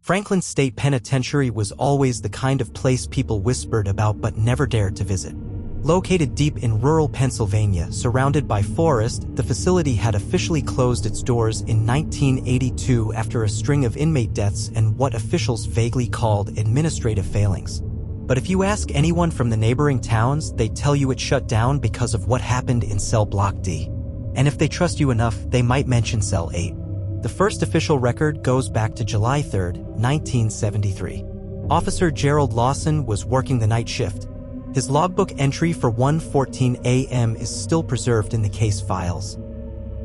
Franklin State Penitentiary was always the kind of place people whispered about but never dared to visit. Located deep in rural Pennsylvania, surrounded by forest, the facility had officially closed its doors in 1982 after a string of inmate deaths and what officials vaguely called administrative failings. But if you ask anyone from the neighboring towns, they tell you it shut down because of what happened in Cell Block D. And if they trust you enough, they might mention Cell 8. The first official record goes back to July 3, 1973. Officer Gerald Lawson was working the night shift. His logbook entry for 1:14 a.m. is still preserved in the case files.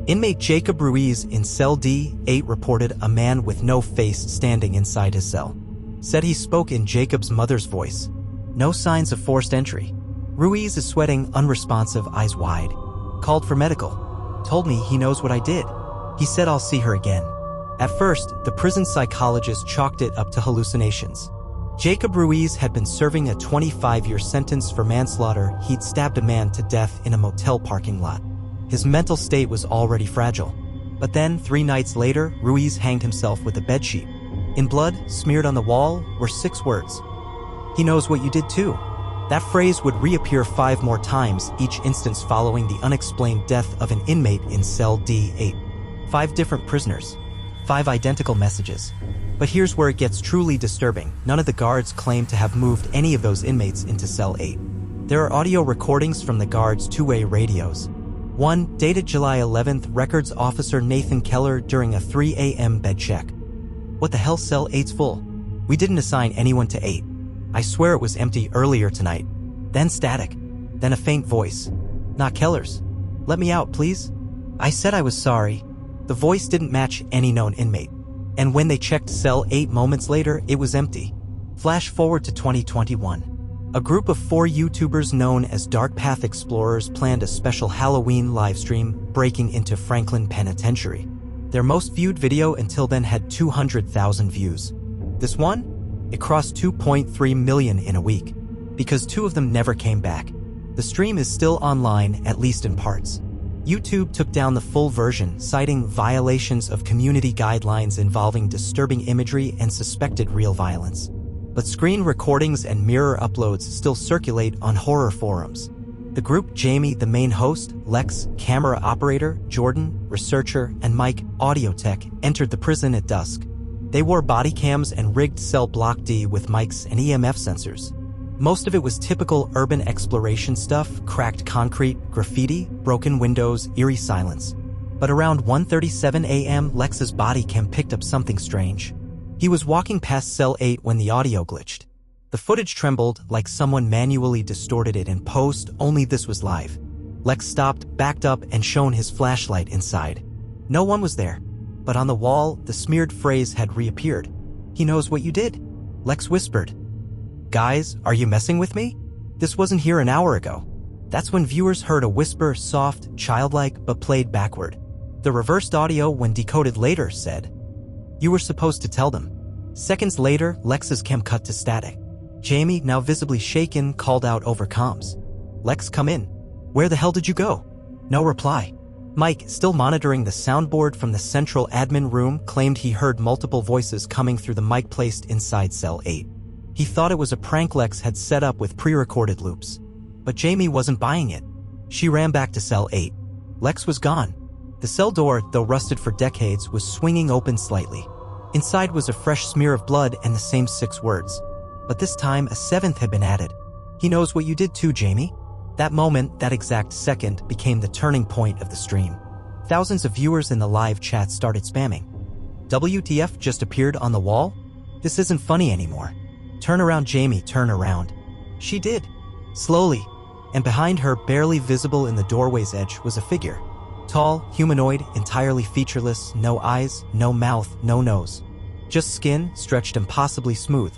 Inmate Jacob Ruiz in Cell D8 reported a man with no face standing inside his cell. Said he spoke in Jacob's mother's voice. No signs of forced entry. Ruiz is sweating, unresponsive, eyes wide. Called for medical. Told me he knows what I did. He said I'll see her again. At first, the prison psychologist chalked it up to hallucinations. Jacob Ruiz had been serving a 25-year sentence for manslaughter. He'd stabbed a man to death in a motel parking lot. His mental state was already fragile. But then, 3 nights later, Ruiz hanged himself with a bedsheet. In blood, smeared on the wall, were 6 words. He knows what you did too. That phrase would reappear 5 more times, each instance following the unexplained death of an inmate in Cell D8. 5 different prisoners. 5 identical messages. But here's where it gets truly disturbing. None of the guards claim to have moved any of those inmates into Cell 8. There are audio recordings from the guards' 2-way radios. One, dated July 11th, records Officer Nathan Keller during a 3 a.m. bed check. What the hell, Cell 8's full? We didn't assign anyone to 8. I swear it was empty earlier tonight. Then static. Then a faint voice. Not Keller's. Let me out, please. I said I was sorry. The voice didn't match any known inmate. And when they checked Cell 8 moments later, it was empty. Flash forward to 2021. A group of 4 YouTubers known as Dark Path Explorers planned a special Halloween livestream breaking into Franklin Penitentiary. Their most viewed video until then had 200,000 views. This one? It crossed 2.3 million in a week. Because 2 of them never came back. The stream is still online, at least in parts. YouTube took down the full version, citing violations of community guidelines involving disturbing imagery and suspected real violence. But screen recordings and mirror uploads still circulate on horror forums. The group Jamie, the main host, Lex, camera operator, Jordan, researcher, and Mike, audio tech, entered the prison at dusk. They wore body cams and rigged Cell Block D with mics and EMF sensors. Most of it was typical urban exploration stuff: cracked concrete, graffiti, broken windows, eerie silence. But around 1:37 a.m., Lex's body cam picked up something strange. He was walking past Cell 8 when the audio glitched. The footage trembled like someone manually distorted it in post, only this was live. Lex stopped, backed up, and shone his flashlight inside. No one was there. But on the wall, the smeared phrase had reappeared. He knows what you did. Lex whispered. Guys, are you messing with me? This wasn't here an hour ago. That's when viewers heard a whisper, soft, childlike, but played backward. The reversed audio, when decoded later, said, "You were supposed to tell them." Seconds later, Lex's cam cut to static. Jamie, now visibly shaken, called out over comms. "Lex, come in. Where the hell did you go?" No reply. Mike, still monitoring the soundboard from the central admin room, claimed he heard multiple voices coming through the mic placed inside Cell 8. He thought it was a prank Lex had set up with pre-recorded loops. But Jamie wasn't buying it. She ran back to Cell 8. Lex was gone. The cell door, though rusted for decades, was swinging open slightly. Inside was a fresh smear of blood and the same 6 words. But this time, a 7th had been added. "He knows what you did too, Jamie." That moment, that exact second, became the turning point of the stream. Thousands of viewers in the live chat started spamming. "WTF just appeared on the wall? This isn't funny anymore. Turn around, Jamie, turn around." She did. Slowly. And behind her, barely visible in the doorway's edge, was a figure. Tall, humanoid, entirely featureless, no eyes, no mouth, no nose. Just skin, stretched impossibly smooth.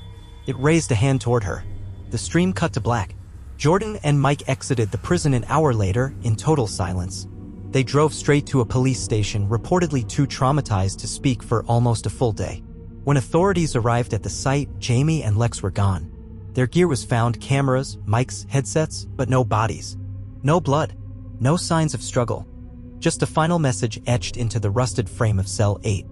It raised a hand toward her. The stream cut to black. Jordan and Mike exited the prison an hour later, in total silence. They drove straight to a police station, reportedly too traumatized to speak for almost a full day. When authorities arrived at the site, Jamie and Lex were gone. Their gear was found: cameras, mics, headsets, but no bodies. No blood. No signs of struggle. Just a final message etched into the rusted frame of Cell 8.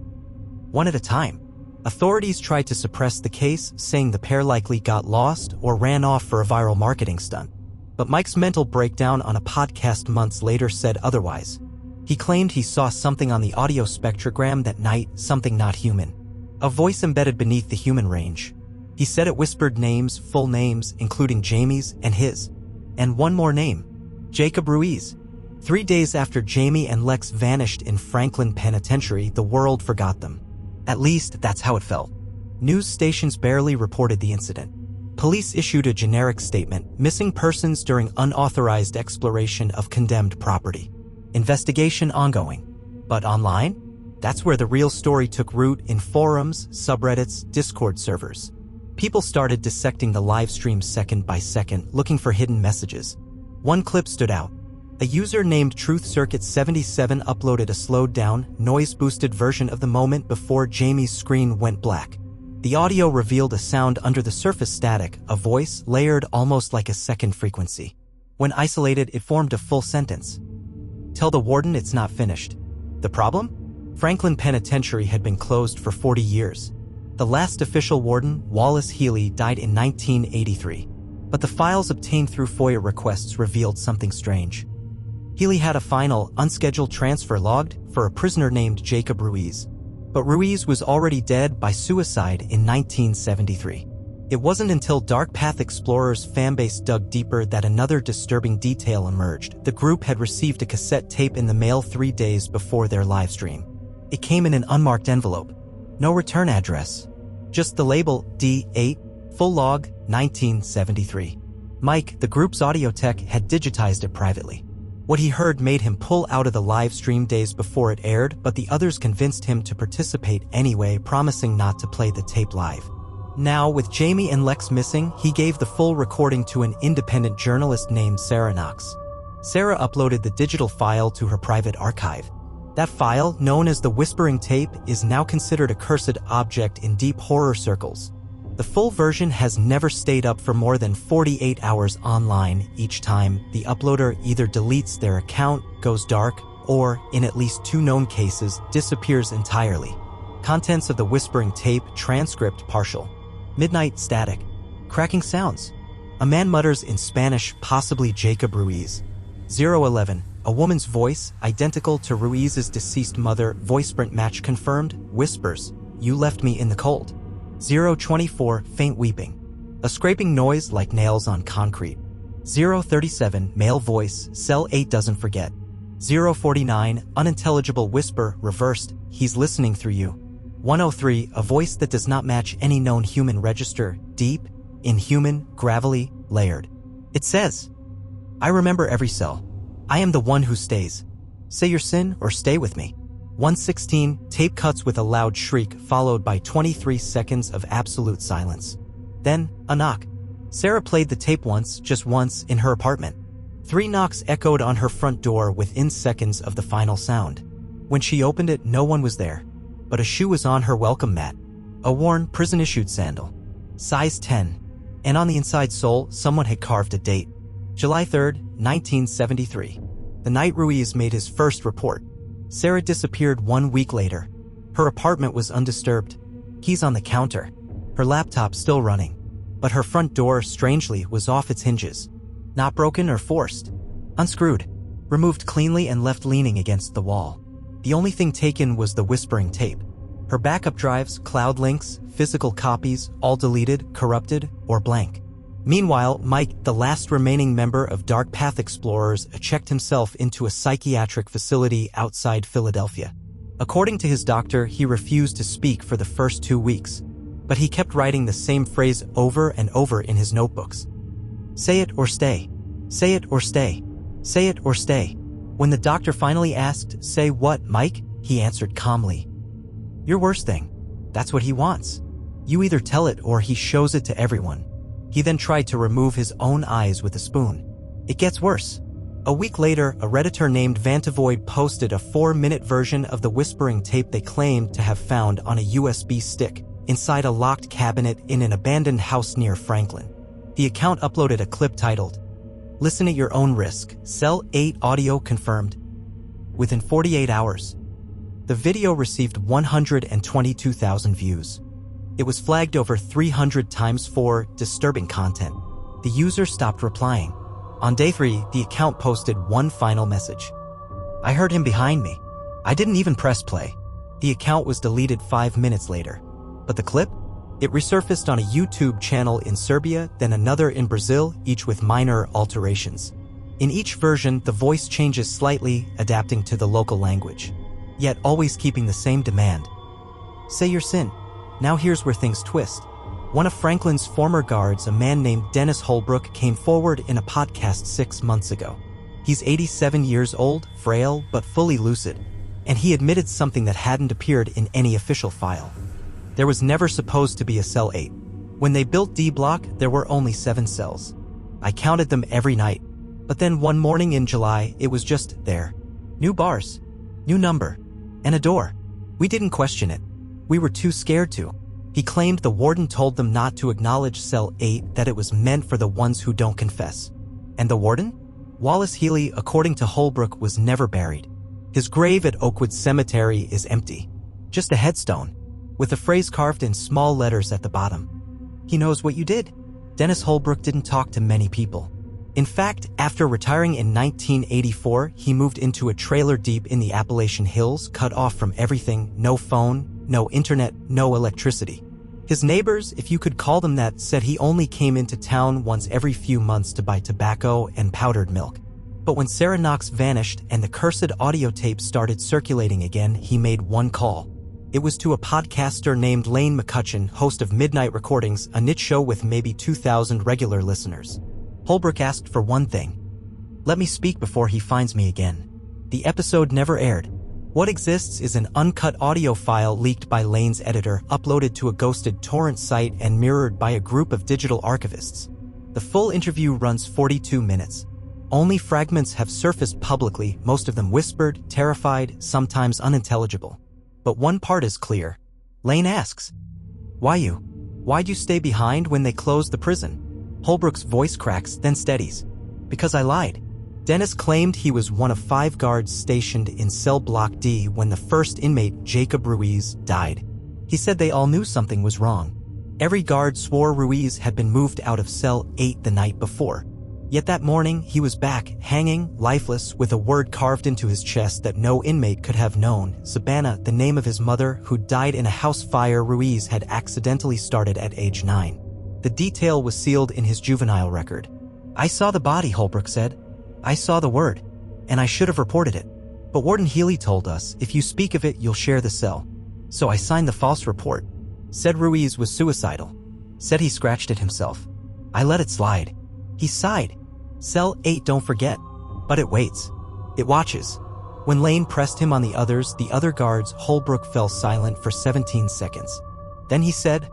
"One at a time. Authorities tried to suppress the case, saying the pair likely got lost or ran off for a viral marketing stunt. But Mike's mental breakdown on a podcast months later said otherwise. He claimed he saw something on the audio spectrogram that night, something not human. A voice embedded beneath the human range. He said it whispered names, full names, including Jamie's and his. And one more name. Jacob Ruiz. 3 days after Jamie and Lex vanished in Franklin Penitentiary, the world forgot them. At least, that's how it felt. News stations barely reported the incident. Police issued a generic statement, missing persons during unauthorized exploration of condemned property. Investigation ongoing. But online? That's where the real story took root, in forums, subreddits, Discord servers. People started dissecting the live stream second by second, looking for hidden messages. One clip stood out. A user named TruthCircuit77 uploaded a slowed-down, noise-boosted version of the moment before Jamie's screen went black. The audio revealed a sound under the surface static, a voice layered almost like a second frequency. When isolated, it formed a full sentence. Tell the warden it's not finished. The problem? Franklin Penitentiary had been closed for 40 years. The last official warden, Wallace Healy, died in 1983. But the files obtained through FOIA requests revealed something strange. Healy had a final, unscheduled transfer logged for a prisoner named Jacob Ruiz. But Ruiz was already dead by suicide in 1973. It wasn't until Dark Path Explorers' fanbase dug deeper that another disturbing detail emerged. The group had received a cassette tape in the mail 3 days before their livestream. It came in an unmarked envelope. No return address. Just the label, D8, full log, 1973. Mike, the group's audio tech, had digitized it privately. What he heard made him pull out of the live stream days before it aired, but the others convinced him to participate anyway, promising not to play the tape live. Now, with Jamie and Lex missing, he gave the full recording to an independent journalist named Sarah Knox. Sarah uploaded the digital file to her private archive. That file, known as the Whispering Tape, is now considered a cursed object in deep horror circles. The full version has never stayed up for more than 48 hours online. Each time, the uploader either deletes their account, goes dark, or, in at least 2 known cases, disappears entirely. Contents of the Whispering Tape, transcript partial. Midnight static. Cracking sounds. A man mutters in Spanish, possibly Jacob Ruiz. 011. A woman's voice, identical to Ruiz's deceased mother, voice print match confirmed, whispers, "You left me in the cold." 024. Faint weeping. A scraping noise like nails on concrete. 037. Male voice, cell 8 doesn't forget. 049. Unintelligible whisper, reversed, he's listening through you. 103. A voice that does not match any known human register, deep, inhuman, gravelly, layered. It says, "I remember every cell. I am the one who stays. Say your sin or stay with me." 116. Tape cuts with a loud shriek, followed by 23 seconds of absolute silence. Then, a knock. Sarah played the tape once, just once, in her apartment. 3 knocks echoed on her front door within seconds of the final sound. When she opened it, no one was there. But a shoe was on her welcome mat. A worn, prison-issued sandal. Size 10. And on the inside sole, someone had carved a date. July 3rd, 1973. The night Ruiz made his first report. Sarah disappeared 1 week later. Her apartment was undisturbed. Keys on the counter. Her laptop still running. But her front door, strangely, was off its hinges. Not broken or forced. Unscrewed. Removed cleanly and left leaning against the wall. The only thing taken was the Whispering Tape. Her backup drives, cloud links, physical copies, all deleted, corrupted, or blank. Meanwhile, Mike, the last remaining member of Dark Path Explorers, checked himself into a psychiatric facility outside Philadelphia. According to his doctor, he refused to speak for the first 2 weeks. But he kept writing the same phrase over and over in his notebooks. Say it or stay. Say it or stay. Say it or stay. When the doctor finally asked, "Say what, Mike?" he answered calmly, "Your worst thing. That's what he wants. You either tell it or he shows it to everyone." He then tried to remove his own eyes with a spoon. It gets worse. A week later, a Redditor named Vantivoid posted a 4-minute version of the Whispering Tape they claimed to have found on a USB stick inside a locked cabinet in an abandoned house near Franklin. The account uploaded a clip titled, "Listen at your own risk, Cell 8 audio confirmed." Within 48 hours, the video received 122,000 views. It was flagged over 300 times for disturbing content. The user stopped replying. On day 3, the account posted one final message. I heard him behind me. I didn't even press play. The account was deleted 5 minutes later. But the clip? It resurfaced on a YouTube channel in Serbia, then another in Brazil, each with minor alterations. In each version, the voice changes slightly, adapting to the local language, yet always keeping the same demand. Say your sin. Now here's where things twist. One of Franklin's former guards, a man named Dennis Holbrook, came forward in a podcast 6 months ago. He's 87 years old, frail, but fully lucid, and he admitted something that hadn't appeared in any official file. There was never supposed to be a cell 8. When they built D Block, there were only 7 cells. I counted them every night. But then one morning in July, it was just there. New bars, new number, and a door. We didn't question it. We were too scared to. He claimed the warden told them not to acknowledge cell 8, that it was meant for the ones who don't confess. And the warden? Wallace Healy, according to Holbrook, was never buried. His grave at Oakwood Cemetery is empty. Just a headstone, with a phrase carved in small letters at the bottom. He knows what you did. Dennis Holbrook didn't talk to many people. In fact, after retiring in 1984, he moved into a trailer deep in the Appalachian Hills, cut off from everything, no phone, no internet, no electricity. His neighbors, if you could call them that, said he only came into town once every few months to buy tobacco and powdered milk. But when Sarah Knox vanished and the cursed audio tape started circulating again, he made one call. It was to a podcaster named Lane McCutcheon, host of Midnight Recordings, a niche show with maybe 2,000 regular listeners. Holbrook asked for one thing. Let me speak before he finds me again. The episode never aired. What exists is an uncut audio file leaked by Lane's editor, uploaded to a ghosted torrent site and mirrored by a group of digital archivists. The full interview runs 42 minutes. Only fragments have surfaced publicly, most of them whispered, terrified, sometimes unintelligible. But one part is clear. Lane asks, "Why you? Why'd you stay behind when they closed the prison?" Holbrook's voice cracks, then steadies. "Because I lied." Dennis claimed he was one of 5 guards stationed in cell block D when the first inmate, Jacob Ruiz, died. He said they all knew something was wrong. Every guard swore Ruiz had been moved out of cell 8 the night before. Yet that morning, he was back, hanging, lifeless, with a word carved into his chest that no inmate could have known: Savannah, the name of his mother, who died in a house fire Ruiz had accidentally started at age 9. The detail was sealed in his juvenile record. "I saw the body," Holbrook said. "I saw the word, and I should have reported it. But Warden Healy told us, if you speak of it, you'll share the cell. So I signed the false report. Said Ruiz was suicidal. Said he scratched it himself. I let it slide." He sighed. "Cell 8 don't forget. But it waits. It watches." When Lane pressed him on the other guards, Holbrook fell silent for 17 seconds. Then he said,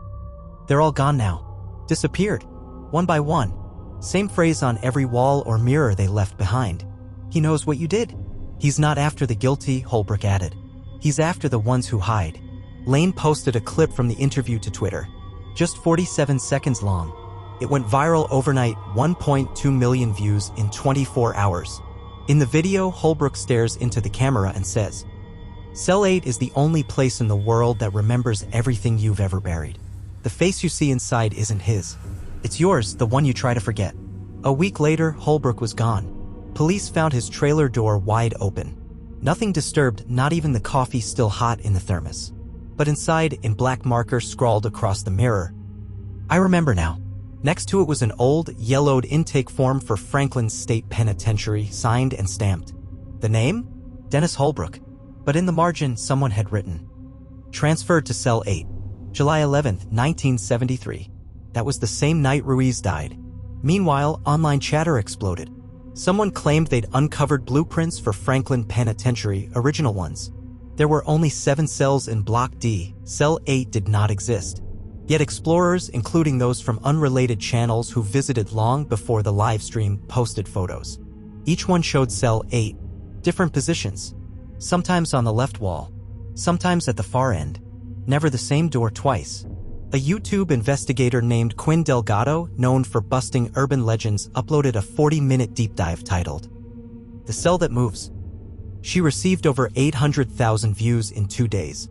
"They're all gone now. Disappeared. One by one. Same phrase on every wall or mirror they left behind. He knows what you did." "He's not after the guilty," Holbrook added. "He's after the ones who hide." Lane posted a clip from the interview to Twitter. Just 47 seconds long. It went viral overnight, 1.2 million views in 24 hours. In the video, Holbrook stares into the camera and says, "Cell 8 is the only place in the world that remembers everything you've ever buried. The face you see inside isn't his. It's yours, the one you try to forget." A week later, Holbrook was gone. Police found his trailer door wide open. Nothing disturbed, not even the coffee still hot in the thermos. But inside, in black marker scrawled across the mirror, "I remember now." Next to it was an old, yellowed intake form for Franklin State Penitentiary, signed and stamped. The name? Dennis Holbrook. But in the margin, someone had written, "Transferred to Cell 8, July 11, 1973. That was the same night Ruiz died. Meanwhile, online chatter exploded. Someone claimed they'd uncovered blueprints for Franklin Penitentiary, original ones. There were only 7 cells in Block D. Cell 8 did not exist. Yet explorers, including those from unrelated channels who visited long before the live stream, posted photos. Each one showed Cell 8, different positions. Sometimes on the left wall, sometimes at the far end. Never the same door twice. A YouTube investigator named Quinn Delgado, known for busting urban legends, uploaded a 40-minute deep dive titled, "The Cell That Moves." She received over 800,000 views in 2 days.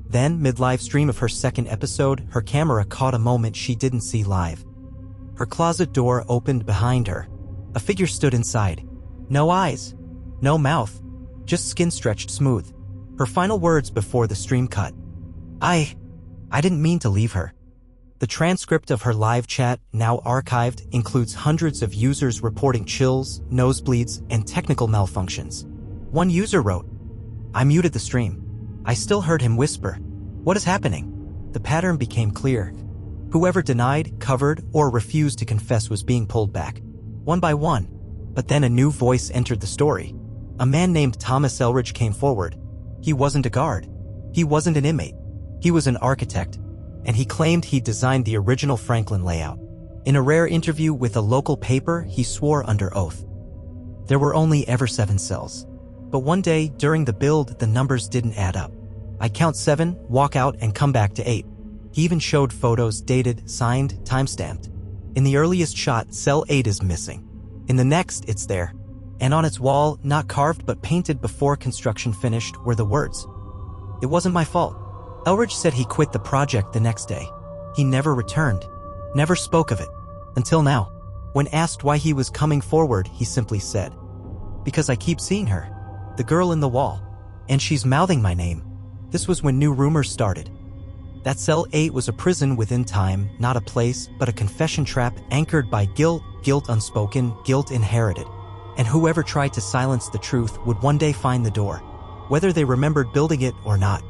Then, mid-live stream of her second episode, her camera caught a moment she didn't see live. Her closet door opened behind her. A figure stood inside. No eyes. No mouth. Just skin stretched smooth. Her final words before the stream cut. I didn't mean to leave her. The transcript of her live chat, now archived, includes hundreds of users reporting chills, nosebleeds, and technical malfunctions. One user wrote, I muted the stream. I still heard him whisper, "What is happening?" The pattern became clear. Whoever denied, covered, or refused to confess was being pulled back, one by one. But then a new voice entered the story. A man named Thomas Elridge came forward. He wasn't a guard. He wasn't an inmate. He was an architect, and he claimed he designed the original Franklin layout. In a rare interview with a local paper, he swore under oath. There were only ever 7 cells. But one day, during the build, the numbers didn't add up. I count 7, walk out, and come back to 8. He even showed photos dated, signed, time-stamped. In the earliest shot, cell 8 is missing. In the next, it's there. And on its wall, not carved but painted before construction finished, were the words, "It wasn't my fault." Elridge said he quit the project the next day. He never returned, never spoke of it, until now. When asked why he was coming forward, he simply said, "Because I keep seeing her, the girl in the wall, and she's mouthing my name." This was when new rumors started. That cell 8 was a prison within time, not a place, but a confession trap anchored by guilt unspoken, guilt inherited. And whoever tried to silence the truth would one day find the door, whether they remembered building it or not.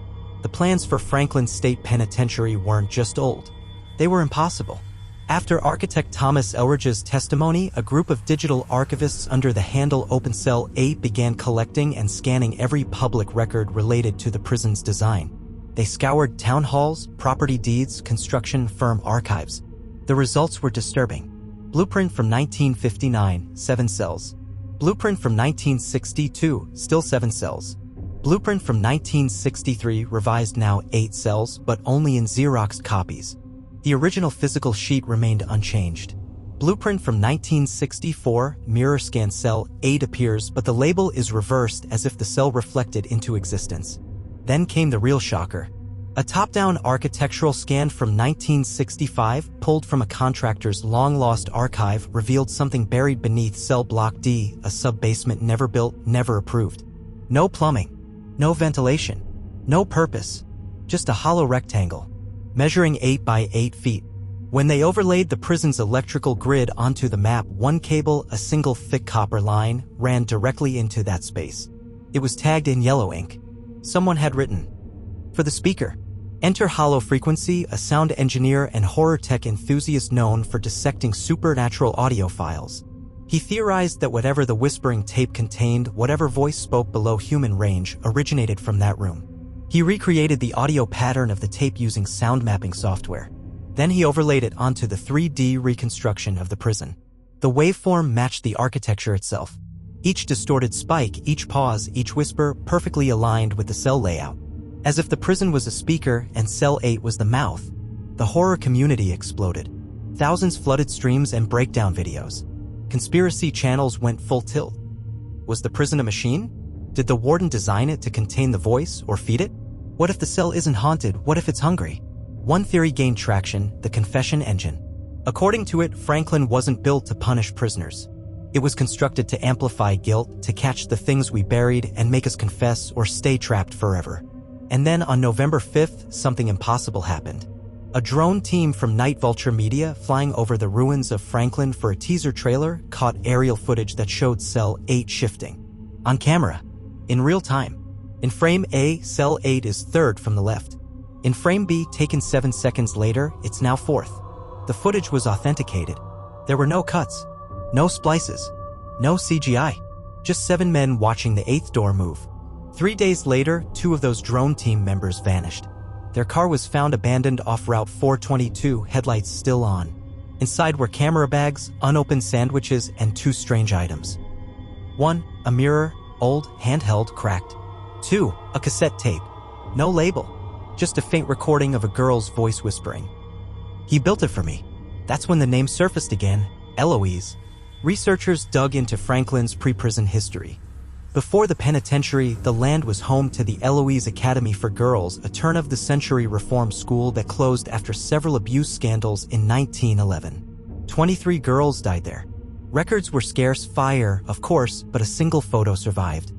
The plans for Franklin State Penitentiary weren't just old. They were impossible. After architect Thomas Elridge's testimony, a group of digital archivists under the handle OpenCell 8 began collecting and scanning every public record related to the prison's design. They scoured town halls, property deeds, construction firm archives. The results were disturbing. Blueprint from 1959, 7 cells. Blueprint from 1962, still 7 cells. Blueprint from 1963, revised now 8 cells, but only in Xeroxed copies. The original physical sheet remained unchanged. Blueprint from 1964, mirror scan cell 8 appears, but the label is reversed as if the cell reflected into existence. Then came the real shocker. A top-down architectural scan from 1965, pulled from a contractor's long-lost archive, revealed something buried beneath cell block D, a sub-basement never built, never approved. No plumbing. No ventilation. No purpose. Just a hollow rectangle, measuring 8 by 8 feet. When they overlaid the prison's electrical grid onto the map, one cable, a single thick copper line, ran directly into that space. It was tagged in yellow ink. Someone had written, "For the speaker. Enter hollow frequency," a sound engineer and horror tech enthusiast known for dissecting supernatural audio files. He theorized that whatever the whispering tape contained, whatever voice spoke below human range, originated from that room. He recreated the audio pattern of the tape using sound mapping software. Then he overlaid it onto the 3D reconstruction of the prison. The waveform matched the architecture itself. Each distorted spike, each pause, each whisper perfectly aligned with the cell layout. As if the prison was a speaker and cell 8 was the mouth. The horror community exploded. Thousands flooded streams and breakdown videos. Conspiracy channels went full tilt. Was the prison a machine? Did the warden design it to contain the voice or feed it? What if the cell isn't haunted? What if it's hungry? One theory gained traction, the confession engine. According to it, Franklin wasn't built to punish prisoners. It was constructed to amplify guilt, to catch the things we buried and make us confess or stay trapped forever. And then on November 5th, something impossible happened. A drone team from Night Vulture Media, flying over the ruins of Franklin for a teaser trailer, caught aerial footage that showed cell 8 shifting. On camera. In real time. In frame A, cell 8 is third from the left. In frame B, taken 7 seconds later, it's now fourth. The footage was authenticated. There were no cuts. No splices. No CGI. Just 7 men watching the 8th door move. 3 days later, 2 of those drone team members vanished. Their car was found abandoned off Route 422, headlights still on. Inside were camera bags, unopened sandwiches, and 2 strange items. 1, a mirror, old, handheld, cracked. 2, a cassette tape. No label. Just a faint recording of a girl's voice whispering. "He built it for me." That's when the name surfaced again, Eloise. Researchers dug into Franklin's pre-prison history. Before the penitentiary, the land was home to the Eloise Academy for Girls, a turn-of-the-century reform school that closed after several abuse scandals in 1911. 23 girls died there. Records were scarce, fire, of course, but a single photo survived.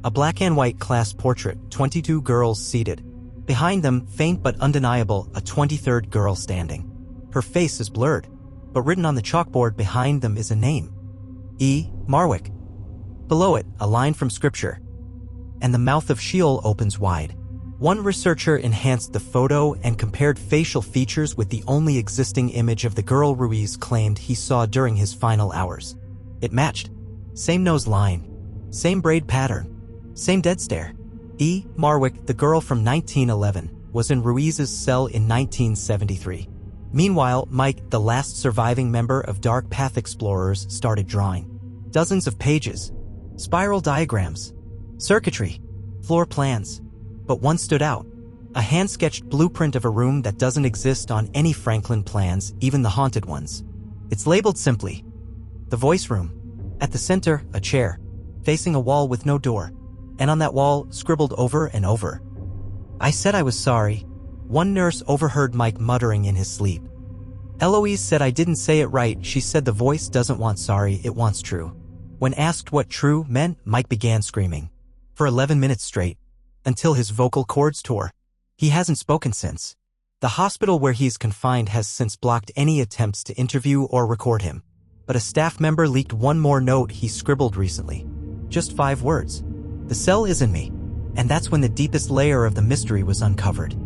A black and white class portrait, 22 girls seated. Behind them, faint but undeniable, a 23rd girl standing. Her face is blurred, but written on the chalkboard behind them is a name. E. Marwick. Below it, a line from scripture. And the mouth of Sheol opens wide. One researcher enhanced the photo and compared facial features with the only existing image of the girl Ruiz claimed he saw during his final hours. It matched. Same nose line. Same braid pattern. Same dead stare. E. Marwick, the girl from 1911, was in Ruiz's cell in 1973. Meanwhile, Mike, the last surviving member of Dark Path Explorers, started drawing. Dozens of pages. Spiral diagrams. Circuitry. Floor plans. But one stood out. A hand-sketched blueprint of a room that doesn't exist on any Franklin plans, even the haunted ones. It's labeled simply, the voice room. At the center, a chair, facing a wall with no door. And on that wall, scribbled over and over, I said I was sorry. One nurse overheard Mike muttering in his sleep. Eloise said I didn't say it right. She said the voice doesn't want sorry, it wants true. When asked what true meant, Mike began screaming. For 11 minutes straight. Until his vocal cords tore. He hasn't spoken since. The hospital where he's confined has since blocked any attempts to interview or record him. But a staff member leaked one more note he scribbled recently. Just 5 words. The cell isn't me. And that's when the deepest layer of the mystery was uncovered.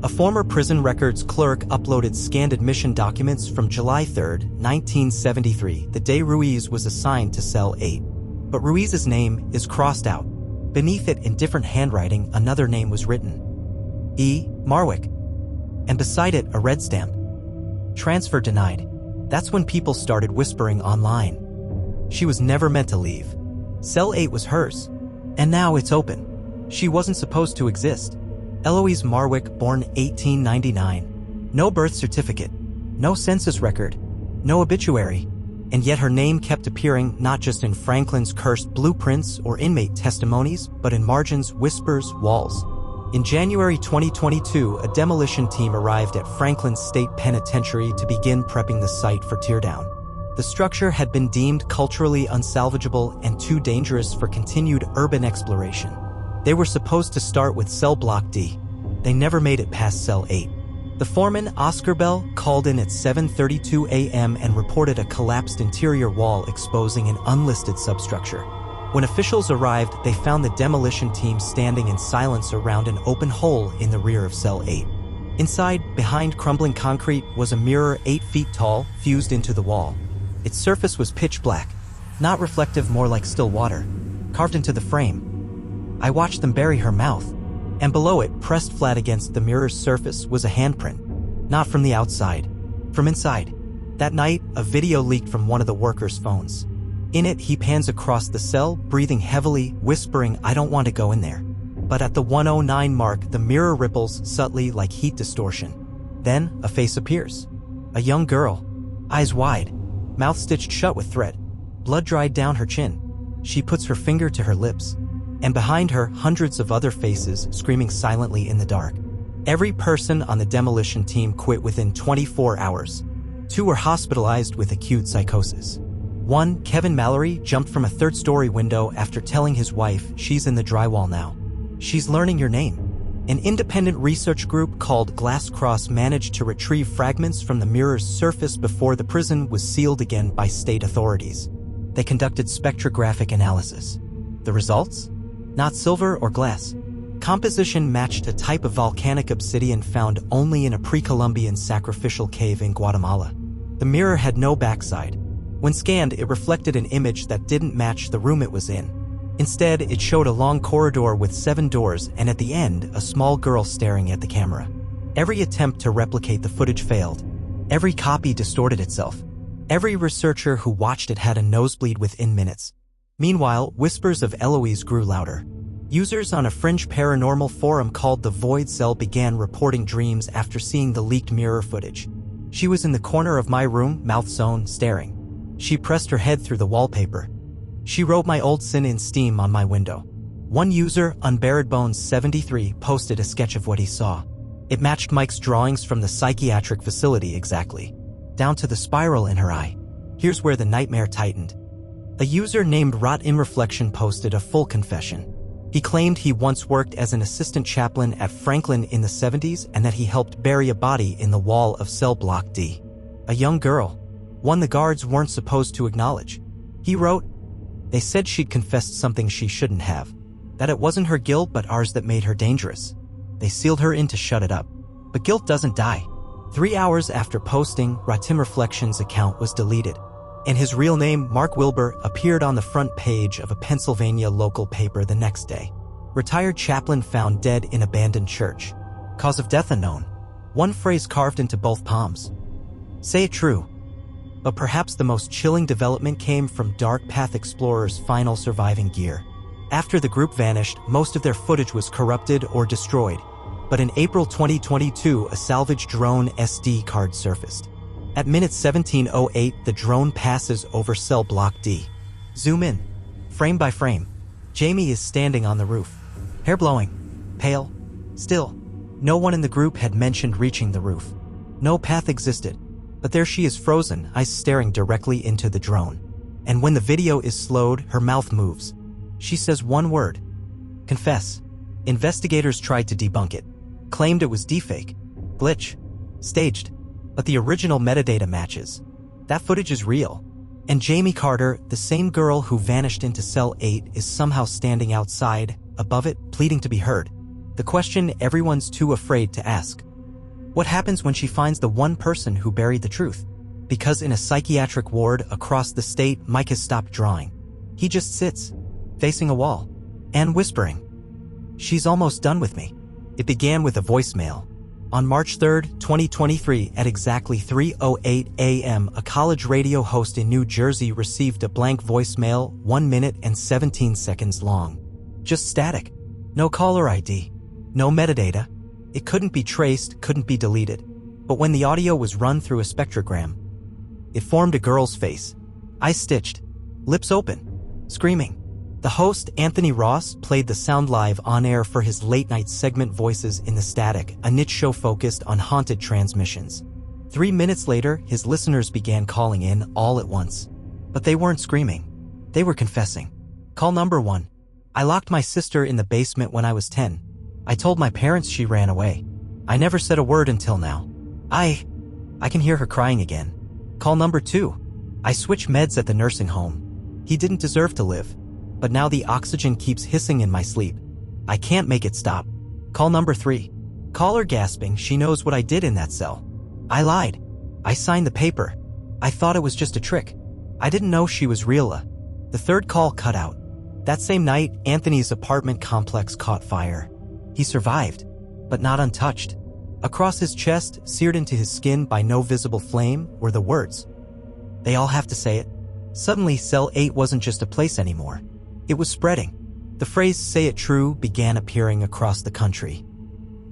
A former prison records clerk uploaded scanned admission documents from July 3, 1973, the day Ruiz was assigned to cell 8. But Ruiz's name is crossed out. Beneath it, in different handwriting, another name was written. E. Marwick. And beside it, a red stamp. Transfer denied. That's when people started whispering online. She was never meant to leave. Cell 8 was hers. And now it's open. She wasn't supposed to exist. Eloise Marwick, born 1899. No birth certificate. No census record. No obituary. And yet her name kept appearing not just in Franklin's cursed blueprints or inmate testimonies, but in margins, whispers, walls. In January 2022, a demolition team arrived at Franklin State Penitentiary to begin prepping the site for teardown. The structure had been deemed culturally unsalvageable and too dangerous for continued urban exploration. They were supposed to start with cell block D. They never made it past cell 8. The foreman, Oscar Bell, called in at 7:32 a.m. and reported a collapsed interior wall exposing an unlisted substructure. When officials arrived, they found the demolition team standing in silence around an open hole in the rear of cell 8. Inside, behind crumbling concrete, was a mirror 8 feet tall, fused into the wall. Its surface was pitch black, not reflective, more like still water, carved into the frame. I watched them bury her mouth, and below it, pressed flat against the mirror's surface, was a handprint. Not from the outside, from inside. That night, a video leaked from one of the workers' phones. In it, he pans across the cell, breathing heavily, whispering, "I don't want to go in there." But at the 109 mark, the mirror ripples subtly like heat distortion. Then, a face appears. A young girl. Eyes wide. Mouth stitched shut with thread. Blood dried down her chin. She puts her finger to her lips. And behind her, hundreds of other faces screaming silently in the dark. Every person on the demolition team quit within 24 hours. 2 were hospitalized with acute psychosis. 1, Kevin Mallory, jumped from a 3rd-story window after telling his wife, "She's in the drywall now. She's learning your name." An independent research group called Glastory managed to retrieve fragments from the mirror's surface before the prison was sealed again by state authorities. They conducted spectrographic analysis. The results? Not silver or glass. Composition matched a type of volcanic obsidian found only in a pre-Columbian sacrificial cave in Guatemala. The mirror had no backside. When scanned, it reflected an image that didn't match the room it was in. Instead, it showed a long corridor with 7 doors and at the end, a small girl staring at the camera. Every attempt to replicate the footage failed. Every copy distorted itself. Every researcher who watched it had a nosebleed within minutes. Meanwhile, whispers of Eloise grew louder. Users on a fringe paranormal forum called The Void Cell began reporting dreams after seeing the leaked mirror footage. She was in the corner of my room, mouth sewn, staring. She pressed her head through the wallpaper. She wrote my old sin in Steam on my window. One user, UnburiedBones73, posted a sketch of what he saw. It matched Mike's drawings from the psychiatric facility exactly, down to the spiral in her eye. Here's where the nightmare tightened. A user named Rot in Reflection posted a full confession. He claimed he once worked as an assistant chaplain at Franklin in the 70s and that he helped bury a body in the wall of cell block D. A young girl, one the guards weren't supposed to acknowledge. He wrote, "They said she'd confessed something she shouldn't have. That it wasn't her guilt but ours that made her dangerous. They sealed her in to shut it up. But guilt doesn't die." 3 hours after posting, Rotim Reflections' account was deleted, and his real name, Mark Wilbur, appeared on the front page of a Pennsylvania local paper the next day. Retired chaplain found dead in abandoned church. Cause of death unknown. One phrase carved into both palms. Say it true. But perhaps the most chilling development came from Dark Path Explorer's final surviving gear. After the group vanished, most of their footage was corrupted or destroyed. But in April 2022, a salvaged drone SD card surfaced. At minute 17:08, the drone passes over cell block D. Zoom in. Frame by frame. Jamie is standing on the roof. Hair blowing. Pale. Still. No one in the group had mentioned reaching the roof. No path existed. But there she is frozen, eyes staring directly into the drone. And when the video is slowed, her mouth moves. She says one word. Confess. Investigators tried to debunk it. Claimed it was deepfake. Glitch. Staged. But the original metadata matches. That footage is real. And Jamie Carter, the same girl who vanished into cell 8, is somehow standing outside, above it, pleading to be heard. The question everyone's too afraid to ask. What happens when she finds the one person who buried the truth? Because in a psychiatric ward across the state, Mike has stopped drawing. He just sits, facing a wall, and whispering. She's almost done with me. It began with a voicemail. On March 3, 2023, at exactly 3:08 a.m., a college radio host in New Jersey received a blank voicemail 1 minute and 17 seconds long. Just static. No caller ID. No metadata. It couldn't be traced, couldn't be deleted. But when the audio was run through a spectrogram, it formed a girl's face. Eyes stitched. Lips open. Screaming. The host, Anthony Ross, played the sound live on air for his late-night segment Voices in the Static, a niche show focused on haunted transmissions. 3 minutes later, his listeners began calling in all at once. But they weren't screaming. They were confessing. Call number 1. I locked my sister in the basement when I was 10. I told my parents she ran away. I never said a word until now. I can hear her crying again. Call number 2. I switched meds at the nursing home. He didn't deserve to live. But now the oxygen keeps hissing in my sleep. I can't make it stop. Call number 3. Caller gasping, she knows what I did in that cell. I lied. I signed the paper. I thought it was just a trick. I didn't know she was real. The third call cut out. That same night, Anthony's apartment complex caught fire. He survived, but not untouched. Across his chest, seared into his skin by no visible flame, were the words. They all have to say it. Suddenly, Cell 8 wasn't just a place anymore. It was spreading. The phrase "say it true" began appearing across the country.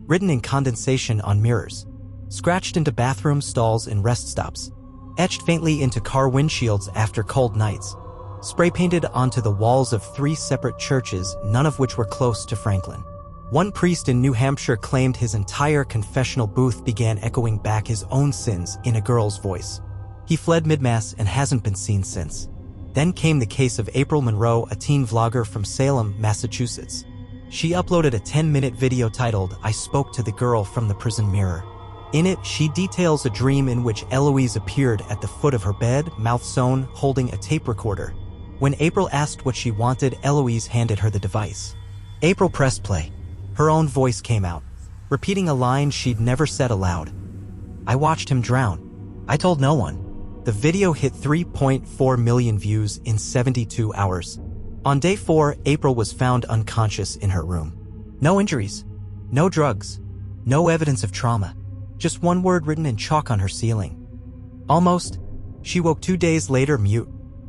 Written in condensation on mirrors. Scratched into bathroom stalls and rest stops. Etched faintly into car windshields after cold nights. Spray painted onto the walls of 3 separate churches, none of which were close to Franklin. One priest in New Hampshire claimed his entire confessional booth began echoing back his own sins in a girl's voice. He fled mid-mass and hasn't been seen since. Then came the case of April Monroe, a teen vlogger from Salem, Massachusetts. She uploaded a 10-minute video titled, "I Spoke to the Girl from the Prison Mirror." In it, she details a dream in which Eloise appeared at the foot of her bed, mouth sewn, holding a tape recorder. When April asked what she wanted, Eloise handed her the device. April pressed play. Her own voice came out, repeating a line she'd never said aloud. "I watched him drown. I told no one." The video hit 3.4 million views in 72 hours. On day 4, April was found unconscious in her room. No injuries, no drugs, no evidence of trauma. Just one word written in chalk on her ceiling. Almost. She woke 2 days later mute,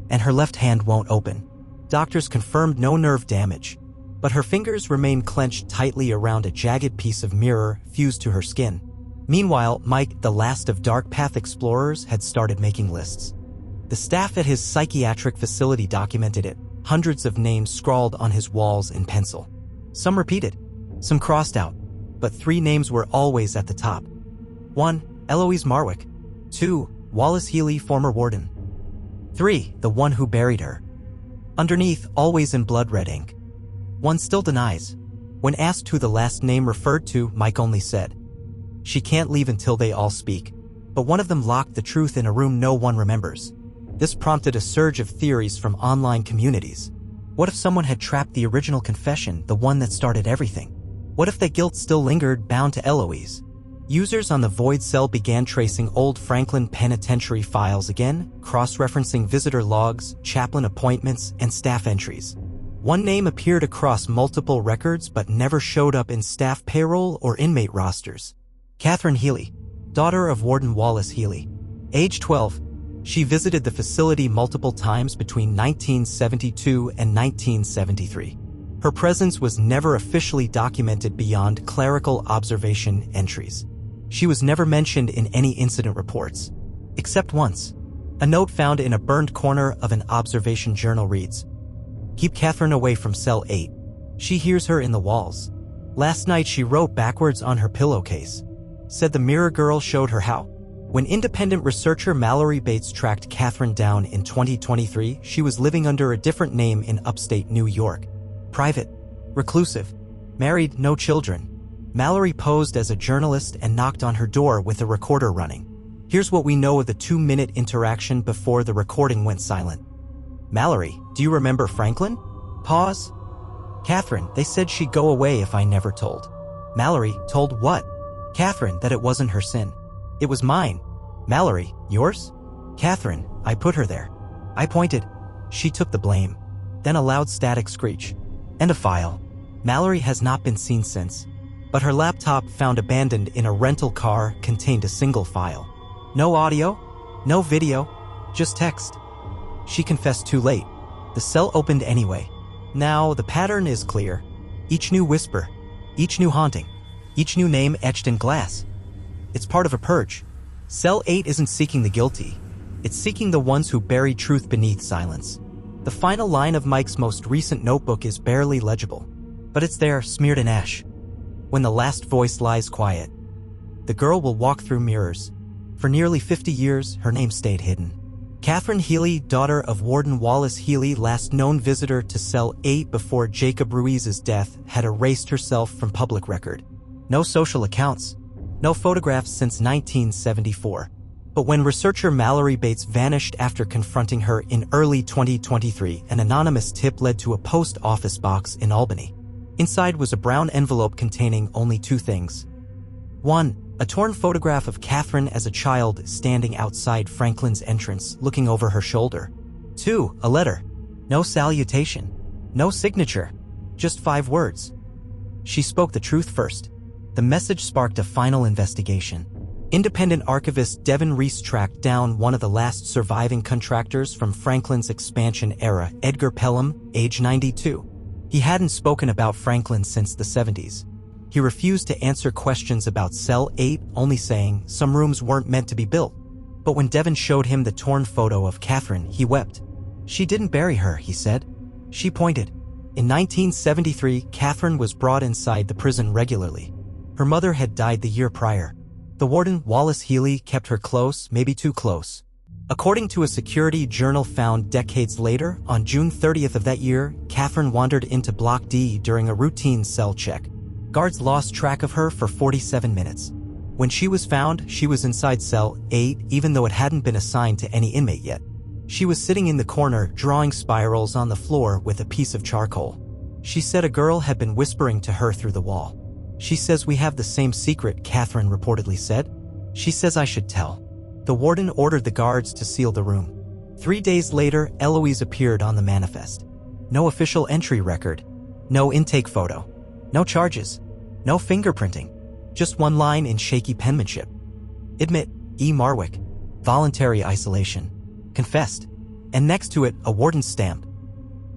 and her left hand won't open. Doctors confirmed no nerve damage, but her fingers remained clenched tightly around a jagged piece of mirror fused to her skin. Meanwhile, Mike, the last of Dark Path Explorers, had started making lists. The staff at his psychiatric facility documented it, hundreds of names scrawled on his walls in pencil. Some repeated, some crossed out, but 3 names were always at the top. 1. Eloise Marwick. 2. Wallace Healy, former warden. 3. The one who buried her. Underneath, always in blood red ink. 1 still denies. When asked who the last name referred to, Mike only said, "She can't leave until they all speak." But one of them locked the truth in a room no one remembers. This prompted a surge of theories from online communities. What if someone had trapped the original confession, the one that started everything? What if that guilt still lingered, bound to Eloise? Users on the Void Cell began tracing old Franklin Penitentiary files again, cross-referencing visitor logs, chaplain appointments, and staff entries. One name appeared across multiple records but never showed up in staff payroll or inmate rosters. Catherine Healy, daughter of Warden Wallace Healy. Age 12, she visited the facility multiple times between 1972 and 1973. Her presence was never officially documented beyond clerical observation entries. She was never mentioned in any incident reports. Except once. A note found in a burned corner of an observation journal reads, "Keep Catherine away from cell 8. She hears her in the walls." Last night she wrote backwards on her pillowcase. Said the mirror girl showed her how. When independent researcher Mallory Bates tracked Catherine down in 2023, she was living under a different name in upstate New York. Private, reclusive, married, no children. Mallory posed as a journalist and knocked on her door with a recorder running. Here's what we know of the 2-minute interaction before the recording went silent. "Mallory, do you remember Franklin?" Pause. "Catherine, they said she'd go away if I never told." Mallory, "Told what?" Catherine, "That it wasn't her sin. It was mine." Mallory, "Yours?" Catherine, "I put her there. I pointed. She took the blame." Then a loud static screech. End of file. Mallory has not been seen since, but her laptop found abandoned in a rental car contained a single file. No audio, no video, just text. She confessed too late. The cell opened anyway. Now the pattern is clear. Each new whisper, each new haunting, each new name etched in glass. It's part of a purge. Cell 8 isn't seeking the guilty. It's seeking the ones who buried truth beneath silence. The final line of Mike's most recent notebook is barely legible, but it's there, smeared in ash. When the last voice lies quiet, the girl will walk through mirrors. For nearly 50 years, her name stayed hidden. Catherine Healy, daughter of Warden Wallace Healy, last known visitor to cell 8 before Jacob Ruiz's death, had erased herself from public record. No social accounts, no photographs since 1974. But when researcher Mallory Bates vanished after confronting her in early 2023, an anonymous tip led to a post office box in Albany. Inside was a brown envelope containing only 2 things. 1. A torn photograph of Catherine as a child standing outside Franklin's entrance, looking over her shoulder. 2. A letter. No salutation. No signature. Just 5 words. She spoke the truth first. The message sparked a final investigation. Independent archivist Devin Reese tracked down one of the last surviving contractors from Franklin's expansion era, Edgar Pelham, age 92. He hadn't spoken about Franklin since the 70s. He refused to answer questions about Cell 8, only saying some rooms weren't meant to be built. But when Devin showed him the torn photo of Catherine, he wept. "She didn't bury her," he said. She pointed. In 1973, Catherine was brought inside the prison regularly. Her mother had died the year prior. The warden, Wallace Healy, kept her close, maybe too close. According to a security journal found decades later, on June 30th of that year, Catherine wandered into Block D during a routine cell check. Guards lost track of her for 47 minutes. When she was found, she was inside cell 8, even though it hadn't been assigned to any inmate yet. She was sitting in the corner, drawing spirals on the floor with a piece of charcoal. She said a girl had been whispering to her through the wall. "She says we have the same secret," Catherine reportedly said. "She says I should tell." The warden ordered the guards to seal the room. 3 days later, Eloise appeared on the manifest. No official entry record. No intake photo. No charges. No fingerprinting. Just one line in shaky penmanship. "Admit, E. Marwick. Voluntary isolation. Confessed." And next to it, a warden's stamp.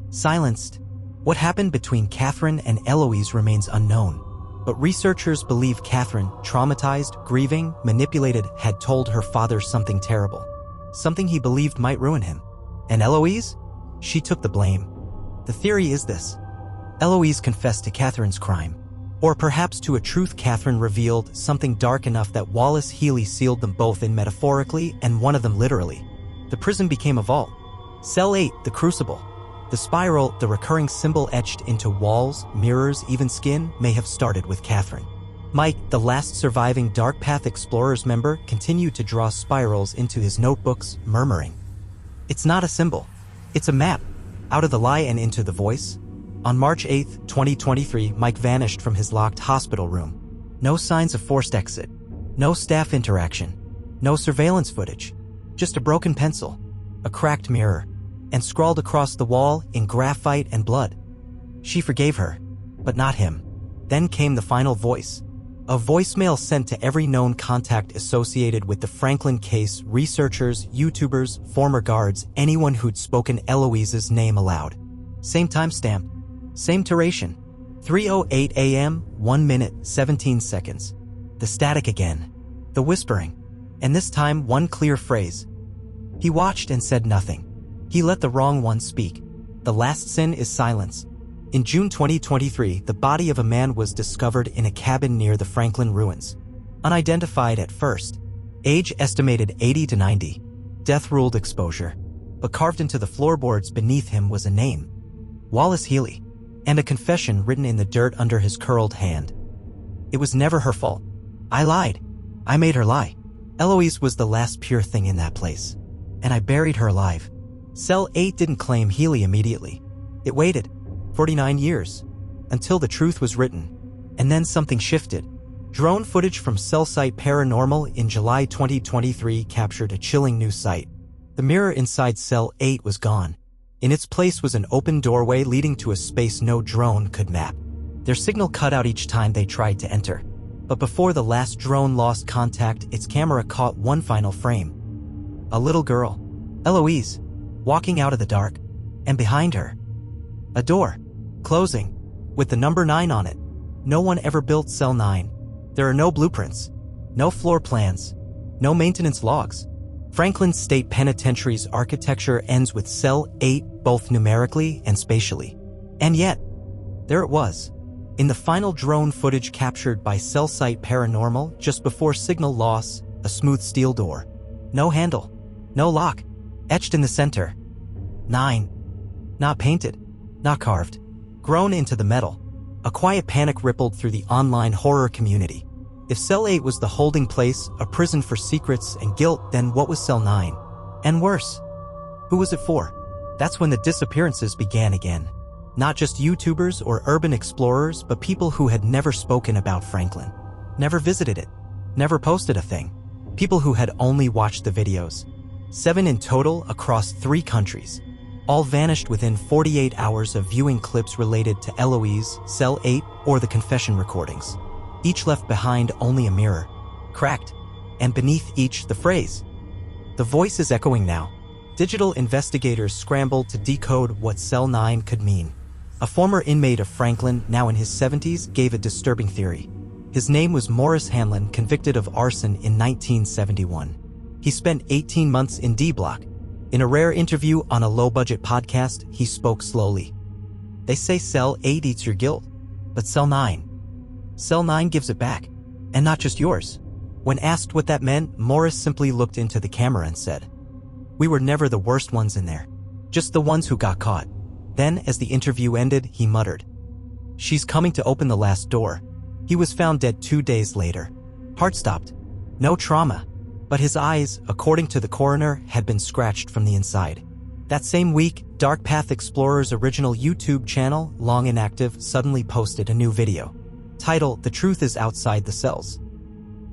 Silenced. What happened between Catherine and Eloise remains unknown. But researchers believe Catherine, traumatized, grieving, manipulated, had told her father something terrible. Something he believed might ruin him. And Eloise? She took the blame. The theory is this. Eloise confessed to Catherine's crime. Or perhaps to a truth Catherine revealed, something dark enough that Wallace Healy sealed them both in metaphorically and one of them literally. The prison became a vault. Cell 8, the crucible. The spiral, the recurring symbol etched into walls, mirrors, even skin, may have started with Catherine. Mike, the last surviving Dark Path Explorers member, continued to draw spirals into his notebooks, murmuring, "It's not a symbol. It's a map. Out of the lie and into the voice." On March 8, 2023, Mike vanished from his locked hospital room. No signs of forced exit. No staff interaction. No surveillance footage. Just a broken pencil, a cracked mirror, and scrawled across the wall in graphite and blood. She forgave her, but not him. Then came the final voice. A voicemail sent to every known contact associated with the Franklin case, researchers, YouTubers, former guards, anyone who'd spoken Eloise's name aloud. Same timestamp. Same duration. 3:08 a.m., 1 minute, 17 seconds. The static again. The whispering. And this time one clear phrase. He watched and said nothing. He let the wrong one speak. The last sin is silence. In June 2023, the body of a man was discovered in a cabin near the Franklin ruins. Unidentified at first. Age estimated 80 to 90. Death ruled exposure. But carved into the floorboards beneath him was a name. Wallace Healy. And a confession written in the dirt under his curled hand. It was never her fault. I lied. I made her lie. Eloise was the last pure thing in that place. And I buried her alive. Cell 8 didn't claim Healy immediately. It waited 49 years until the truth was written. And then something shifted. Drone footage from cell site Paranormal in July 2023 captured a chilling new sight. The mirror inside Cell 8 was gone. In its place was an open doorway leading to a space no drone could map. Their signal cut out each time they tried to enter. But before the last drone lost contact, its camera caught one final frame. A little girl, Eloise, walking out of the dark. And behind her, a door, closing, with the number 9 on it. No one ever built Cell 9. There are no blueprints, no floor plans, no maintenance logs. Franklin State Penitentiary's architecture ends with Cell 8, both numerically and spatially. And yet, there it was. In the final drone footage captured by cell site Paranormal just before signal loss, a smooth steel door. No handle, no lock, etched in the center. 9. Not painted, not carved. Grown into the metal. A quiet panic rippled through the online horror community. If Cell 8 was the holding place, a prison for secrets and guilt, then what was Cell 9? And worse, who was it for? That's when the disappearances began again. Not just YouTubers or urban explorers, but people who had never spoken about Franklin. Never visited it. Never posted a thing. People who had only watched the videos. 7 in total across 3 countries. All vanished within 48 hours of viewing clips related to Eloise, Cell 8, or the confession recordings. Each left behind only a mirror, cracked, and beneath each the phrase. The voice is echoing now. Digital investigators scrambled to decode what Cell 9 could mean. A former inmate of Franklin, now in his 70s, gave a disturbing theory. His name was Morris Hanlon, convicted of arson in 1971. He spent 18 months in D Block. In a rare interview on a low-budget podcast, he spoke slowly. They say Cell 8 eats your guilt, but Cell 9. Cell 9 gives it back. And not just yours. When asked what that meant, Morris simply looked into the camera and said, "We were never the worst ones in there. Just the ones who got caught." Then, as the interview ended, he muttered, "She's coming to open the last door." He was found dead 2 days later. Heart stopped. No trauma. But his eyes, according to the coroner, had been scratched from the inside. That same week, Dark Path Explorers' original YouTube channel, long inactive, suddenly posted a new video. Title, "The Truth is Outside the Cells."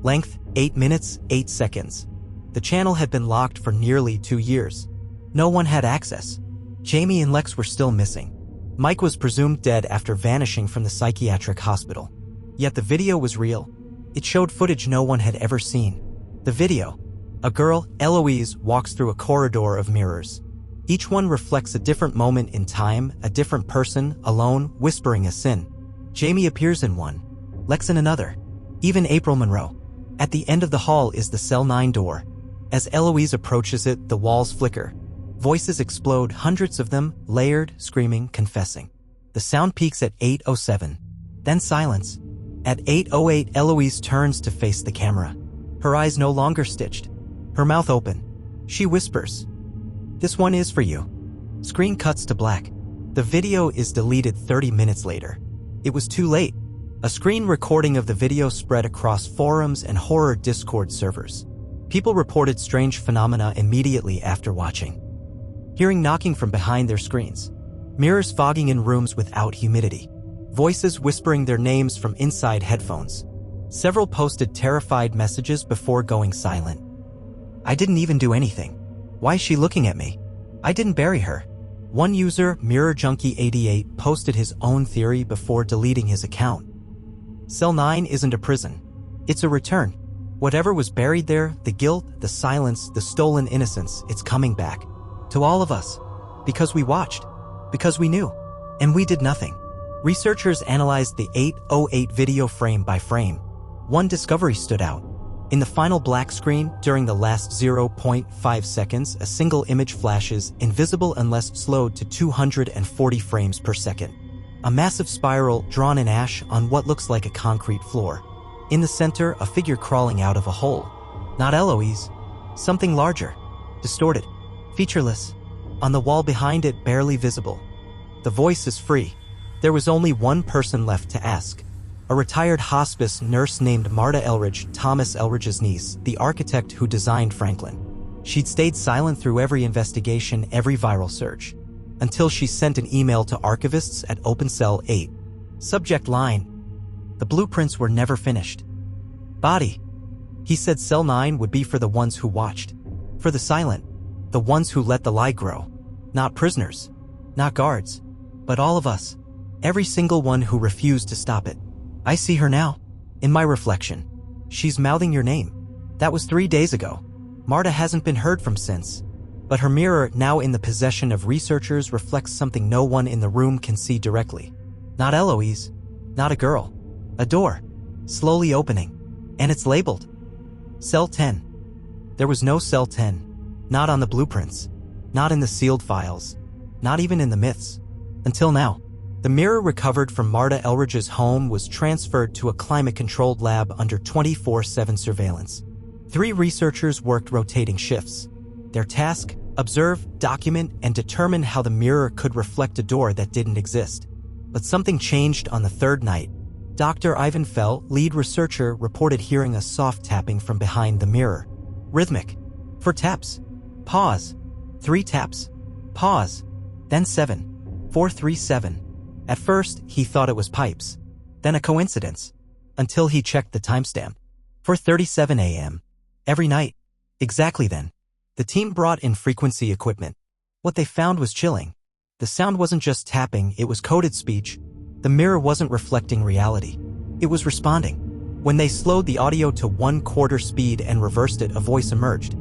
Length, 8 minutes, 8 seconds. The channel had been locked for nearly 2 years. No one had access. Jamie and Lex were still missing. Mike was presumed dead after vanishing from the psychiatric hospital. Yet the video was real. It showed footage no one had ever seen. The video. A girl, Eloise, walks through a corridor of mirrors. Each one reflects a different moment in time, a different person, alone, whispering a sin. Jamie appears in one. Lex in another. Even April Monroe. At the end of the hall is the Cell 9 door. As Eloise approaches it, the walls flicker. Voices explode, hundreds of them, layered, screaming, confessing. The sound peaks at 8:07. Then silence. At 8:08, Eloise turns to face the camera. Her eyes no longer stitched. Her mouth open. She whispers, "This one is for you." Screen cuts to black. The video is deleted 30 minutes later. It was too late. A screen recording of the video spread across forums and horror Discord servers. People reported strange phenomena immediately after watching. Hearing knocking from behind their screens. Mirrors fogging in rooms without humidity. Voices whispering their names from inside headphones. Several posted terrified messages before going silent. "I didn't even do anything. Why is she looking at me? I didn't bury her." One user, MirrorJunkie88, posted his own theory before deleting his account. Cell 9 isn't a prison. It's a return. Whatever was buried there, the guilt, the silence, the stolen innocence, it's coming back. To all of us. Because we watched. Because we knew. And we did nothing. Researchers analyzed the 8:08 video frame by frame. One discovery stood out. In the final black screen, during the last 0.5 seconds, a single image flashes, invisible unless slowed to 240 frames per second. A massive spiral drawn in ash on what looks like a concrete floor. In the center, a figure crawling out of a hole. Not Eloise. Something larger. Distorted. Featureless. On the wall behind it, barely visible. The voice is free. There was only one person left to ask. A retired hospice nurse named Marta Elridge, Thomas Elridge's niece, the architect who designed Franklin. She'd stayed silent through every investigation, every viral search. Until she sent an email to archivists at OpenCell 8. Subject line: "The blueprints were never finished. Body." He said Cell 9 would be for the ones who watched. For the silent. The ones who let the lie grow. Not prisoners. Not guards. But all of us. Every single one who refused to stop it. I see her now. In my reflection. She's mouthing your name. That was 3 days ago. Marta hasn't been heard from since. But her mirror, now in the possession of researchers, reflects something no one in the room can see directly. Not Eloise. Not a girl. A door. Slowly opening. And it's labeled. Cell 10. There was no Cell 10. Not on the blueprints. Not in the sealed files. Not even in the myths. Until now. The mirror recovered from Marta Elridge's home was transferred to a climate-controlled lab under 24/7 surveillance. 3 researchers worked rotating shifts. Their task: observe, document, and determine how the mirror could reflect a door that didn't exist. But something changed on the 3rd night. Dr. Ivan Fell, lead researcher, reported hearing a soft tapping from behind the mirror. Rhythmic. 4 taps. Pause. 3 taps. Pause. Then 7. 437. At first, he thought it was pipes. Then a coincidence. Until he checked the timestamp. 4:37 a.m. Every night. Exactly then. The team brought in frequency equipment. What they found was chilling. The sound wasn't just tapping, it was coded speech. The mirror wasn't reflecting reality. It was responding. When they slowed the audio to 1/4 speed and reversed it, a voice emerged.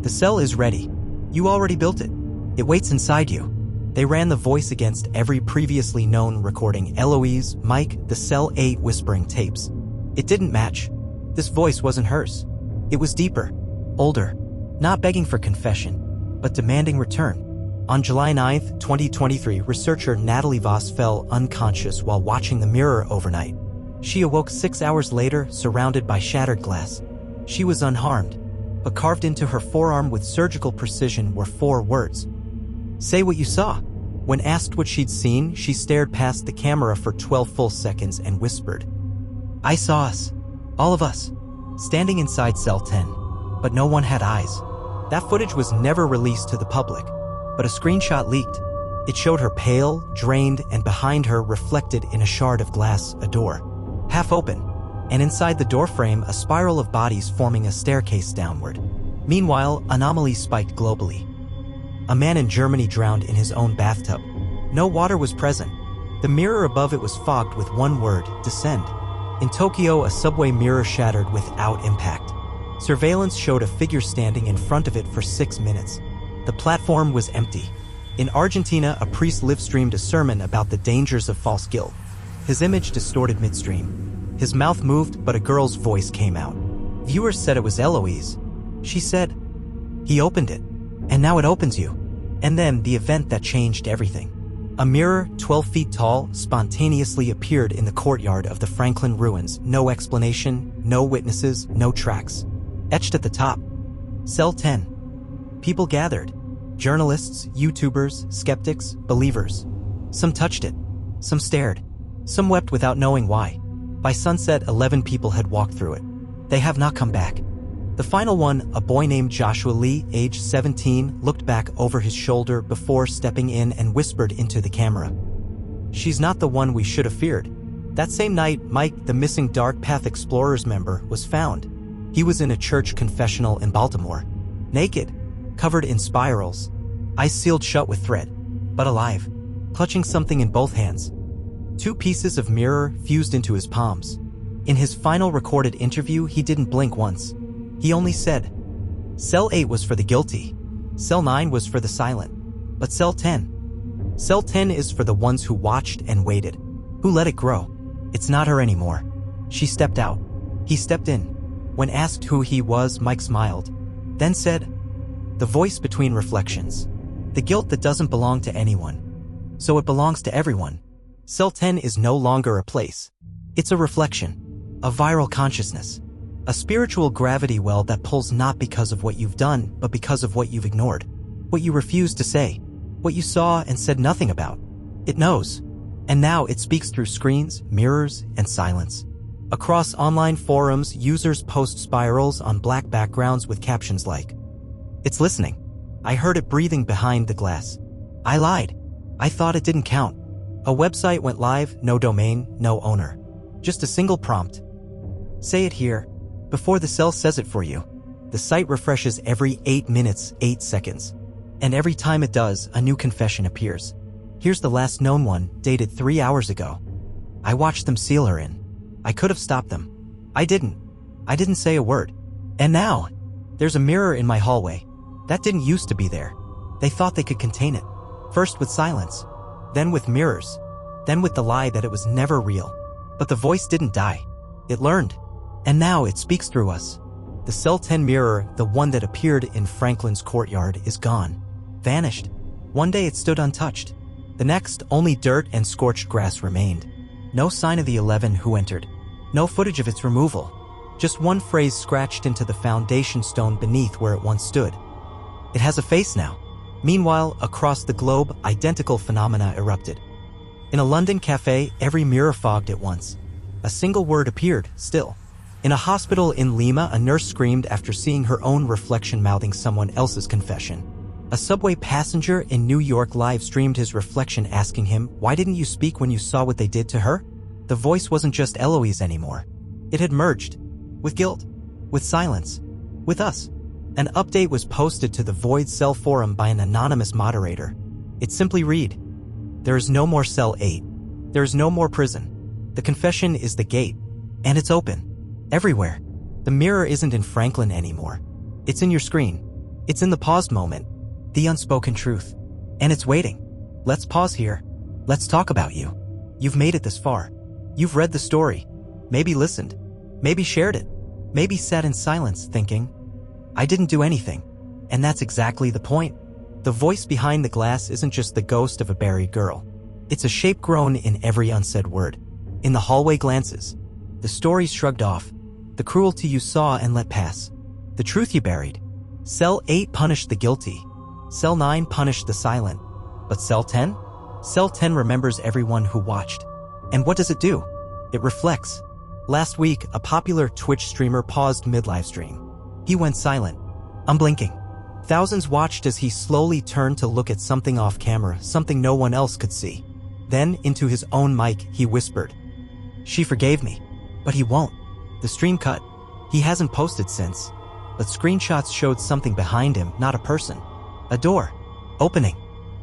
"The cell is ready. You already built it. It waits inside you." They ran the voice against every previously known recording: Eloise, Mike, the Cell 8 whispering tapes. It didn't match. This voice wasn't hers. It was deeper, older, not begging for confession, but demanding return. On July 9, 2023, researcher Natalie Voss fell unconscious while watching the mirror overnight. She awoke 6 hours later, surrounded by shattered glass. She was unharmed, but carved into her forearm with surgical precision were 4 words. "Say what you saw." When asked what she'd seen, she stared past the camera for 12 full seconds and whispered, "I saw us. All of us. Standing inside Cell 10. But no one had eyes." That footage was never released to the public, but a screenshot leaked. It showed her pale, drained, and behind her, reflected in a shard of glass, a door. Half open. And inside the doorframe, a spiral of bodies forming a staircase downward. Meanwhile, anomalies spiked globally. A man in Germany drowned in his own bathtub. No water was present. The mirror above it was fogged with one word: descend. In Tokyo, a subway mirror shattered without impact. Surveillance showed a figure standing in front of it for 6 minutes. The platform was empty. In Argentina, a priest live-streamed a sermon about the dangers of false guilt. His image distorted midstream. His mouth moved, but a girl's voice came out. Viewers said it was Eloise. She said, "He opened it. And now it opens you." And then the event that changed everything. A mirror, 12 feet tall, spontaneously appeared in the courtyard of the Franklin ruins. No explanation, no witnesses, no tracks. Etched at the top. Cell 10. People gathered. Journalists, YouTubers, skeptics, believers. Some touched it. Some stared. Some wept without knowing why. By sunset, 11 people had walked through it. They have not come back. The final one, a boy named Joshua Lee, age 17, looked back over his shoulder before stepping in and whispered into the camera. "She's not the one we should have feared." That same night, Mike, the missing Dark Path Explorers member, was found. He was in a church confessional in Baltimore. Naked, covered in spirals, eyes sealed shut with thread, but alive, clutching something in both hands. 2 pieces of mirror fused into his palms. In his final recorded interview, he didn't blink once. He only said, "Cell 8 was for the guilty. Cell 9 was for the silent. But Cell 10. Cell 10 is for the ones who watched and waited. Who let it grow. It's not her anymore." She stepped out. He stepped in. When asked who he was, Mike smiled. Then said, "The voice between reflections. The guilt that doesn't belong to anyone. So it belongs to everyone. Cell 10 is no longer a place. It's a reflection. A viral consciousness. A spiritual gravity well that pulls not because of what you've done, but because of what you've ignored. What you refused to say. What you saw and said nothing about. It knows. And now it speaks through screens, mirrors, and silence. Across online forums, users post spirals on black backgrounds with captions like, "It's listening. I heard it breathing behind the glass. I lied. I thought it didn't count." A website went live, no domain, no owner. Just a single prompt. "Say it here," before the cell says it for you. The site refreshes every 8 minutes, 8 seconds. And every time it does, a new confession appears. Here's the last known one, dated 3 hours ago. "I watched them seal her in. I could have stopped them. I didn't. I didn't say a word. And now, there's a mirror in my hallway. That didn't used to be there. They thought they could contain it. First with silence, then with mirrors, then with the lie that it was never real. But the voice didn't die. It learned. And now it speaks through us. The Cell 10 mirror, the one that appeared in Franklin's courtyard, is gone. Vanished. One day it stood untouched. The next, only dirt and scorched grass remained. No sign of the 11 who entered. No footage of its removal. Just one phrase scratched into the foundation stone beneath where it once stood. It has a face now. Meanwhile, across the globe, identical phenomena erupted. In a London cafe, every mirror fogged at once. A single word appeared, still. In a hospital in Lima, a nurse screamed after seeing her own reflection mouthing someone else's confession. A subway passenger in New York live streamed his reflection asking him, "Why didn't you speak when you saw what they did to her?" The voice wasn't just Eloise anymore. It had merged. With guilt. With silence. With us. An update was posted to the Void Cell forum by an anonymous moderator. It simply read, "There is no more Cell 8. There is no more prison. The confession is the gate. And it's open. Everywhere. The mirror isn't in Franklin anymore. It's in your screen. It's in the paused moment. The unspoken truth. And it's waiting. Let's pause here. Let's talk about you. You've made it this far. You've read the story. Maybe listened. Maybe shared it. Maybe sat in silence thinking, I didn't do anything." And that's exactly the point. The voice behind the glass isn't just the ghost of a buried girl. It's a shape grown in every unsaid word. In the hallway glances. The stories shrugged off. The cruelty you saw and let pass. The truth you buried. Cell 8 punished the guilty. Cell 9 punished the silent. But Cell 10? Cell 10 remembers everyone who watched. And what does it do? It reflects. Last week, a popular Twitch streamer paused mid-live stream. He went silent, unblinking. Thousands watched as he slowly turned to look at something off camera, something no one else could see. Then, into his own mic, he whispered, "She forgave me." But he won't. The stream cut. He hasn't posted since. But screenshots showed something behind him, not a person. A door. Opening.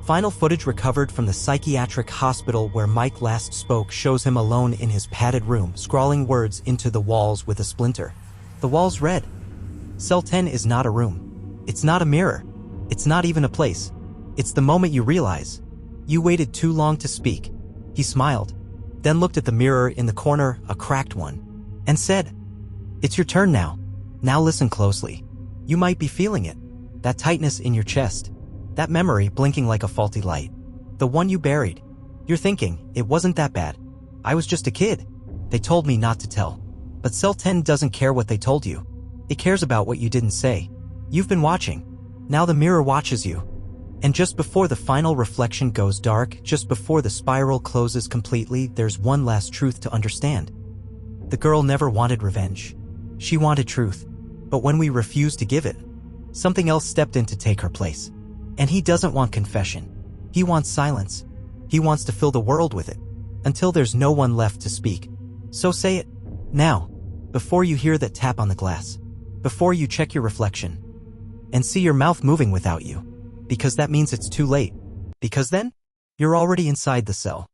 Final footage recovered from the psychiatric hospital where Mike last spoke shows him alone in his padded room, scrawling words into the walls with a splinter. The walls read, "Cell 10 is not a room. It's not a mirror. It's not even a place. It's the moment you realize. You waited too long to speak." He smiled, then looked at the mirror in the corner, a cracked one, and said, "It's your turn now. Now listen closely. You might be feeling it. That tightness in your chest. That memory blinking like a faulty light. The one you buried. You're thinking, it wasn't that bad. I was just a kid. They told me not to tell. But Cell 10 doesn't care what they told you. It cares about what you didn't say. You've been watching. Now the mirror watches you. And just before the final reflection goes dark, just before the spiral closes completely, there's one last truth to understand. The girl never wanted revenge. She wanted truth. But when we refused to give it, something else stepped in to take her place. And he doesn't want confession. He wants silence. He wants to fill the world with it, until there's no one left to speak. So say it, now, before you hear that tap on the glass, before you check your reflection, and see your mouth moving without you. Because that means it's too late. Because then, you're already inside the cell.